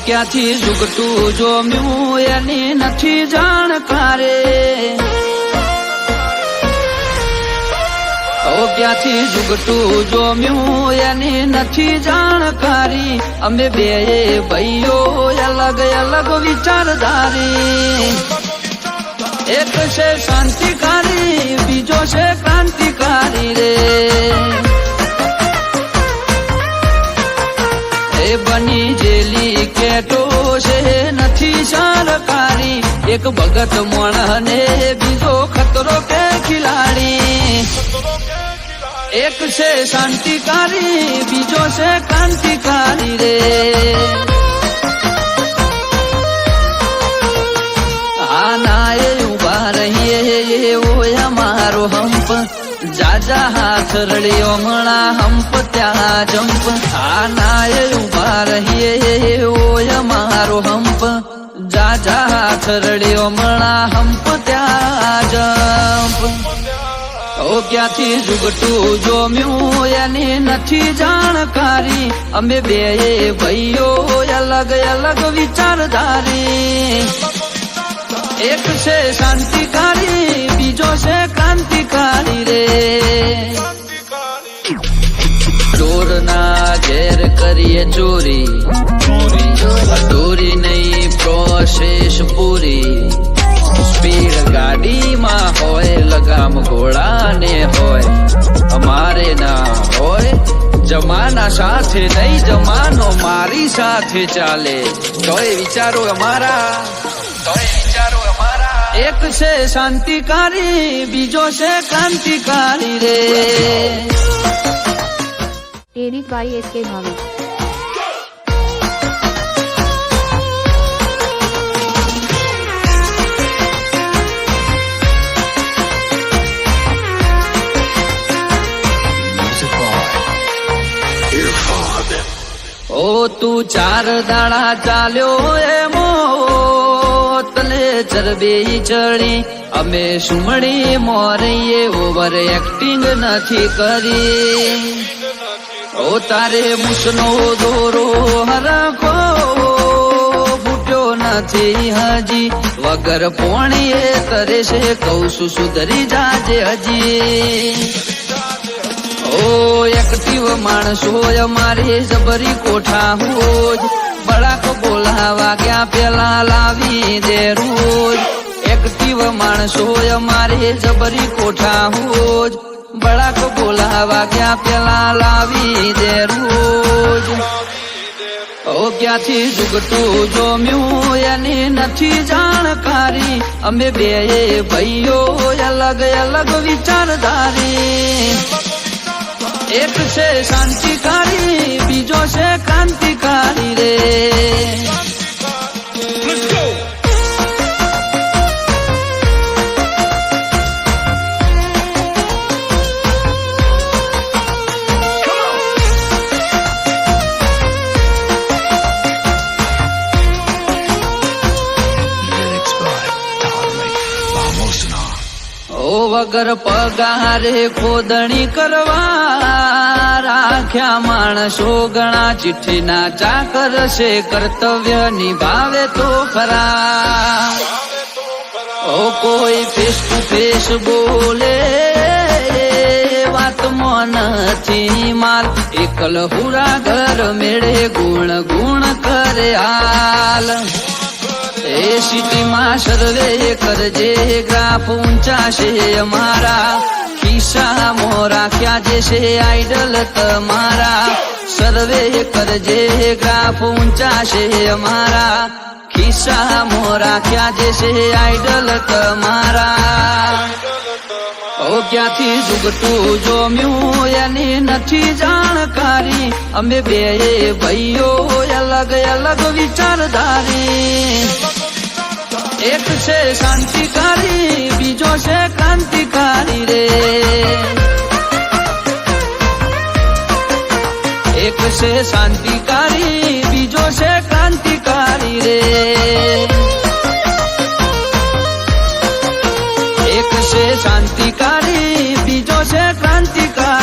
ક્યાંથી જુગતું જોમ્યું એની નથી જાણકારે, ક્યાંથી જુગતું જોમ્યું એની નથી જાણકારી, અમે બે ભાઈઓ અલગ અલગ વિચારધારી, એક છે શાંતિકારી બીજો છે ક્રાંતિકારી રે, એ બની જેલી કેટો છે નથી સરકારી, એક ભગત મોણ ને બીજો ખતરો કે ખિલાડી, એક છે શાંતિકારી બીજો છે ક્રાંતિકારી રે, આના એ ઉભા રહીએ એવો અમારો હંપ, જાજા હાથ રડ્યો હમણાં હંપ ત્યાં જંપ, આના એ ઉભા રહીએ એવો અમારો હંપ, જાજા હાથ રડ્યો હમણાં હંપ ત્યાં જંપ, ક્યાંથી જુગતું જોમ્યું એની નથી જાણકારી, અમે બે ભાઈઓ અલગ અલગ વિચારધારી, એક છે શાંતિકારી બીજો છે ક્રાંતિકારી રે, ચોરના ઘેર કરીએ ચોરી, ચોરી નહીં પ્રોસેસ પૂરી, સ્પીડ ગાડીમાં હોય લગામ ઘોડાને હોય, અમારે ના હોય જમાના સાથે નહીં, જમાનો મારી સાથે ચાલે, તોય વિચારો અમારા, એક છે શાંતિકારી બીજો છે ક્રાંતિકારી રે, એડિટ બાય SK ભાવેશ। ઓ તું ચાર દાડા ચાલ્યો એમો તને ચરબી ચડી, અમે સુમડી મોરીએ ઓવર એક્ટિંગ નથી કરી, ઓ તારે મુસનો દોરો હરખો ફૂટ્યો નથી હજી, વગર પોણીએ કરે છે કઉ છું સુધરી જાજે હજી, ઓ એક્ટિવ માણસો અમારે જબરી કોઠા હોજ, બળાક બોલાવા ક્યાં પેલા લાવી દે રોજ, એક્ટિવ માણસો અમારે જબરી કોઠા હોજ, બળાક બોલાવા ક્યાં પેલા લાવી દે રોજ, ક્યાંથી જુગતું જોમ્યું એની નથી જાણકારી, અમે બે ભાઈઓ અલગ અલગ વિચારધારી, એક છે શાંતિકારી બીજો છે ક્રાંતિકારી રે, વગર પગારે ખોદણી કરવા રાખ્યા માણસો ઘણા, ચિઠ્ઠીના ચાકર છે કર્તવ્ય નિભાવે તો ખરા, કોઈ ફેસ ટુ ફેસ બોલે વાતમાં નથી માલ, એકલ હુરા ઘર મેળે ગુણ ગુણ કરે હાલ, એ સિટીમાં સર્વે કરજે ગ્રાફ ઊંચા છે અમારા, ખિસ્સામાં રાખ્યા જે છે આઈડલ તમારા, સર્વે કરજે ગ્રાફ ઊંચા છે અમારા, ખિસ્સામાં રાખ્યા જે છે આઈડલ તમારા, ક્યાંથી જુગતું જોમ્યું એની નથી જાણકારી, અમે બે ભાઈઓ અલગ અલગ વિચારધારી, એક છે શાંતિકારી બીજો છે ક્રાંતિકારી રે, એક છે શાંતિકારી બીજો છે ક્રાંતિકારી રે, એક છે શાંતિકારી બીજો છે ક્રાંતિકારી।